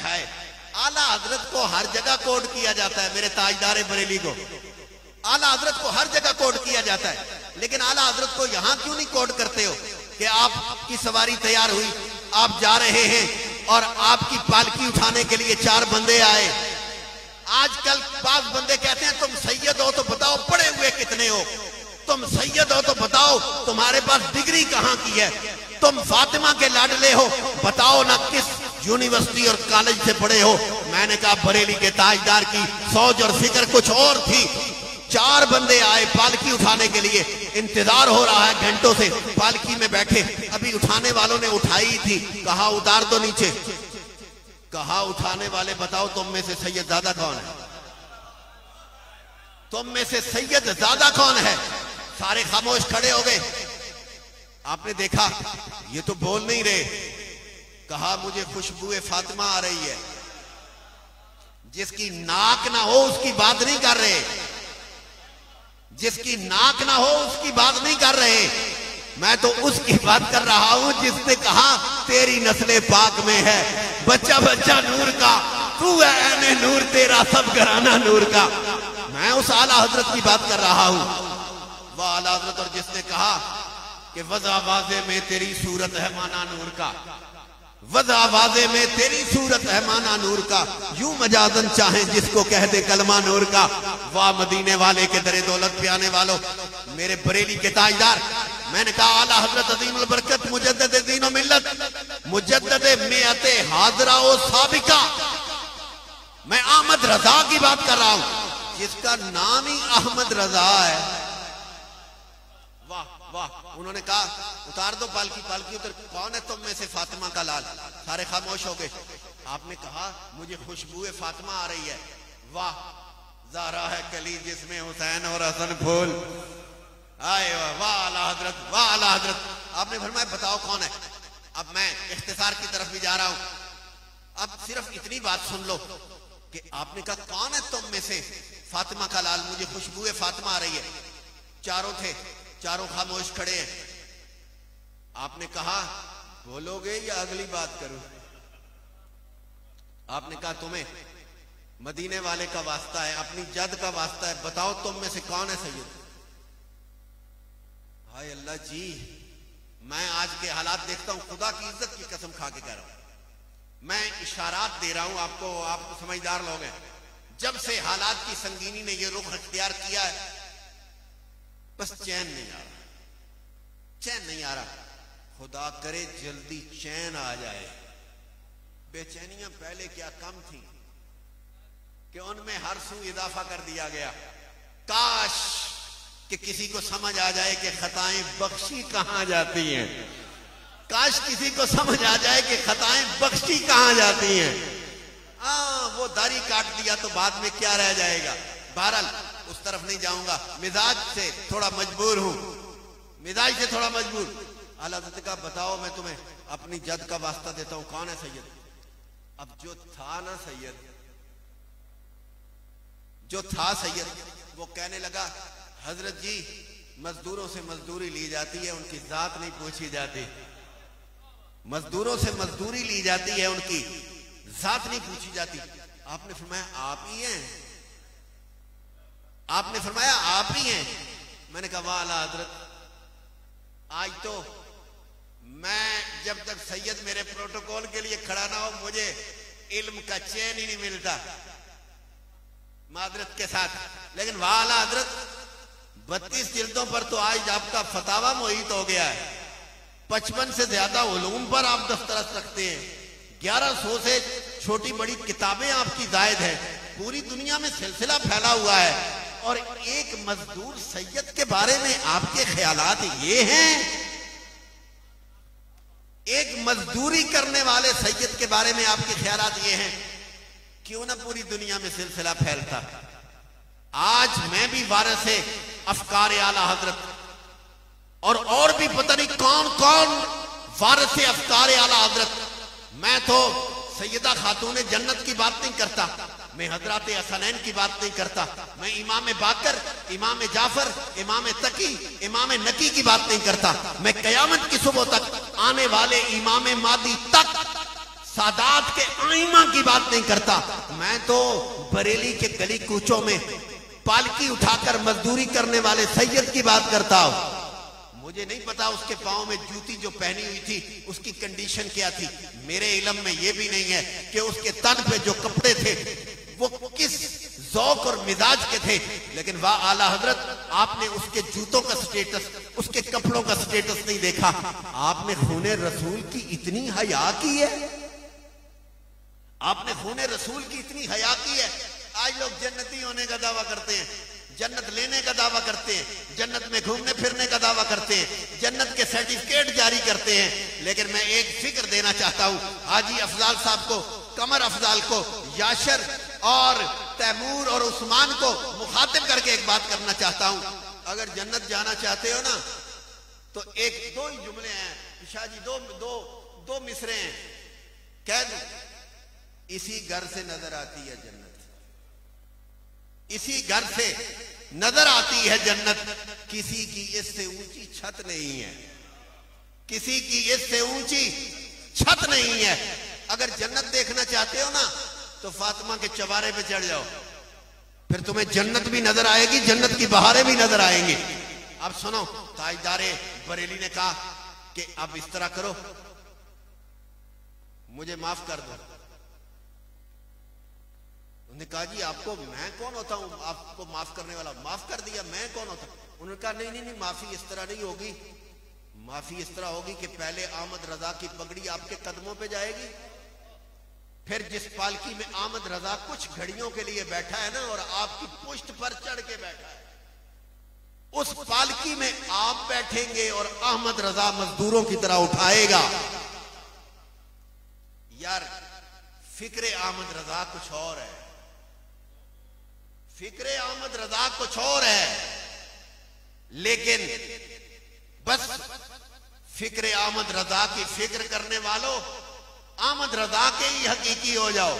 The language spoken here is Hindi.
है आला हजरत को हर जगह कोट किया जाता है, मेरे ताजदार बरेली को आला हजरत को हर जगह कोट किया जाता है, लेकिन आला हजरत को यहां क्यों नहीं कोट करते हो कि आपकी सवारी तैयार हुई, आप जा रहे हैं और आपकी पालकी उठाने के लिए 4 बंदे आए। आजकल बाज बंदे कहते हैं तुम सैयद हो तो बताओ पढ़े हुए कितने हो, तुम सैयद हो तो बताओ तुम्हारे पास डिग्री कहां की है, तुम फातिमा के लाडले हो बताओ ना किस यूनिवर्सिटी और कॉलेज से पढ़े हो। मैंने कहा बरेली के ताजदार की सोच और फिक्र कुछ और थी। 4 बंदे आए पालकी उठाने के लिए, इंतजार हो रहा है घंटों से, पालकी में बैठे, अभी उठाने वालों ने उठाई थी, कहा उतार दो नीचे, कहा उठाने वाले बताओ तुम में से सैयद ज्यादा कौन है, तुम में से सैयद ज्यादा कौन है। सारे खामोश खड़े हो गए। आपने देखा ये तो बोल नहीं रहे, कहा मुझे खुशबुए फातिमा आ रही है। जिसकी नाक ना हो उसकी बात नहीं कर रहे, जिसकी नाक ना हो उसकी बात नहीं कर रहे, मैं तो उसकी बात कर रहा हूं जिसने कहा तेरी नस्ले पाक में है, बच्चा बच्चा नूर का, तू है ऐने नूर, तेरा सब घराना नूर का। मैं उस आला हजरत की बात कर रहा हूं, वह आला हजरत और जिसने कहा कि वज़ा वाज़े में तेरी सूरत है माना नूर का, वज़ा वाज़े में तेरी सूरत है माना नूर का, यूं मजाजन चाहे जिसको कह दे कलमा नूर का। वाह मदीने वाले के दरे दौलत पे आने वालों, मेरे बरेली के ताजदार, मैंने कहा आला हजरत अज़ीमुल बरकत मुजद्दिद दीन व मिल्लत, मुजद्दिद मियते हाज़रा व साबिका, मैं अहमद रजा की बात कर रहा हूं, जिसका नाम ही अहमद रजा है। वाह वाह। उन्होंने कहा उतार दो पालकी, पालकी उतर, कौन है तुम में से फातिमा का लाल। सारे खामोश हो गए। आपने कहा मुझे खुशबुए फातिमा आ रही है। वाह, ज़ारा है कली जिसमें हुसैन और हसन फूल, आए वाह आला हजरत, वाह आला हजरत। आपने फरमाया बताओ कौन है। अब मैं इख्तिसार की तरफ भी जा रहा हूं, अब सिर्फ इतनी बात सुन लो कि आपने कहा कौन है तुम में से फातिमा का लाल, मुझे खुशबुए फातिमा आ रही है। चारों थे, चारों खामोश खड़े हैं। आपने कहा बोलोगे या अगली बात करूं। आपने कहा तुम्हें मदीने वाले का वास्ता है, अपनी जद का वास्ता है, बताओ तुम में से कौन है सैयद। हाय अल्लाह जी, मैं आज के हालात देखता हूं, खुदा की इज्जत की कसम खा के कह रहा हूं, मैं इशारात दे रहा हूं आपको, आप समझदार लोग हैं। जब से हालात की संगीनी ने यह रुख अख्तियार किया है, बस चैन नहीं आ रहा, चैन नहीं आ रहा। खुदा करे जल्दी चैन आ जाए। बेचैनियां पहले क्या कम थी कि उनमें हर सू इजाफा कर दिया गया। काश कि किसी को समझ आ जाए कि खताएं बख्शी कहां जाती हैं, काश किसी को समझ आ जाए कि खताएं बख्शी कहां जाती हैं। वो दाढ़ी काट दिया तो बाद में क्या रह जाएगा। बहरहाल उस तरफ नहीं जाऊंगा, मिजाज से थोड़ा मजबूर हूं, मिजाज से थोड़ा मजबूर। आला हज़रत का बताओ मैं तुम्हें अपनी जद का वास्ता देता हूं, कौन है सैयद। अब जो था ना सैयद, जो था सैयद, वो कहने लगा हजरत जी मजदूरों से मजदूरी ली जाती है, उनकी जात नहीं पूछी जाती। मजदूरों से मजदूरी ली जाती है, उनकी जात नहीं पूछी जाती। आपने फरमाया आप ही हैं, आपने फरमाया आप ही हैं। मैंने कहा वाह आला हजरत, आज तो मैं जब तक सैयद मेरे प्रोटोकॉल के लिए खड़ा ना हो, मुझे इल्म का चैन ही नहीं मिलता, मादरत के साथ। लेकिन वाह आला हजरत, 32 जिल्दों पर तो आज आपका फतावा मोहित हो गया है। 55 से ज्यादा उलूम पर आप दस्तरस रखते हैं। 1100 से छोटी बड़ी किताबें आपकी जायद है। पूरी दुनिया में सिलसिला फैला हुआ है। और एक मजदूर सैयद के बारे में आपके ख्यालात ये हैं, एक मजदूरी करने वाले सैयद के बारे में आपके ख्यालात ये हैं, क्यों ना पूरी दुनिया में सिलसिला फैलता। आज मैं भी वारिस से अफकार आला हजरत और भी पता नहीं कौन कौन वारिस से अफकार आला हजरत। मैं तो सैयदा खातून जन्नत की बात नहीं करता, मैं हजरत हसनैन की बात नहीं करता, मैं इमाम बाकर, इमाम जाफर, इमाम तकी, इमाम नकी की बात नहीं करता। मैं कयामत की सुबह तक आने वाले इमाम मादी तक सादात के आइमा की बात नहीं करता। मैं तो बरेली के गली कूचों में पालकी उठाकर मजदूरी करने वाले सैयद की बात करता हूं। मुझे नहीं पता उसके पांव में जूती जो पहनी हुई थी उसकी कंडीशन क्या थी। मेरे इल्म में यह भी नहीं है कि उसके तन पे जो कपड़े थे वो किस ज़ौक़ और मिजाज के थे। लेकिन वाह आला हजरत, आपने उसके जूतों का स्टेटस, उसके कपड़ों का स्टेटस नहीं देखा। आपने खूने रसूल की इतनी हया की है, आपने खूने रसूल की इतनी हया की है। आज लोग जन्नती होने का दावा करते हैं, जन्नत लेने का दावा करते हैं, जन्नत में घूमने फिरने का दावा करते हैं, जन्नत के सर्टिफिकेट जारी करते हैं। लेकिन मैं एक फिक्र देना चाहता हूं हाजी अफजाल साहब को, कमर अफजाल को, याशर और तैमूर और उस्मान को मुखातिब करके एक बात करना चाहता हूं। अगर जन्नत जाना चाहते हो ना तो एक दो ही जुमले हैं शाह जी, दो मिसरे हैं, कह दो। इसी घर से नजर आती है जन्नत, इसी घर से नजर आती है जन्नत। किसी की इससे ऊंची छत नहीं है, किसी की इससे ऊंची छत नहीं है। अगर जन्नत देखना चाहते हो ना तो फातिमा के चबारे पे चढ़ जाओ, फिर तुम्हें जन्नत भी नजर आएगी, जन्नत की बहारें भी नजर आएंगी। अब सुनो, ताजदारे बरेली ने कहा कि अब इस तरह करो, मुझे माफ कर दो। उन्होंने कहा जी आपको मैं कौन होता हूं आपको माफ करने वाला, माफ कर दिया, मैं कौन होता। उन्होंने कहा नहीं नहीं नहीं, माफी इस तरह नहीं होगी, माफी इस तरह होगी कि पहले अहमद रजा की पगड़ी आपके कदमों पे जाएगी, फिर जिस पालकी में अहमद रजा कुछ घड़ियों के लिए बैठा है ना और आपकी पुष्ट पर चढ़ के बैठा है, उस पालकी में आप बैठेंगे और अहमद रजा मजदूरों की तरह उठाएगा। यार फिक्रे अहमद रजा कुछ और है, फिक्रे अहमद रजा कुछ और है। लेकिन बस फिक्रे अहमद रजा की फिक्र करने वालों, अहमद रजा के ही हकीकी हो जाओ।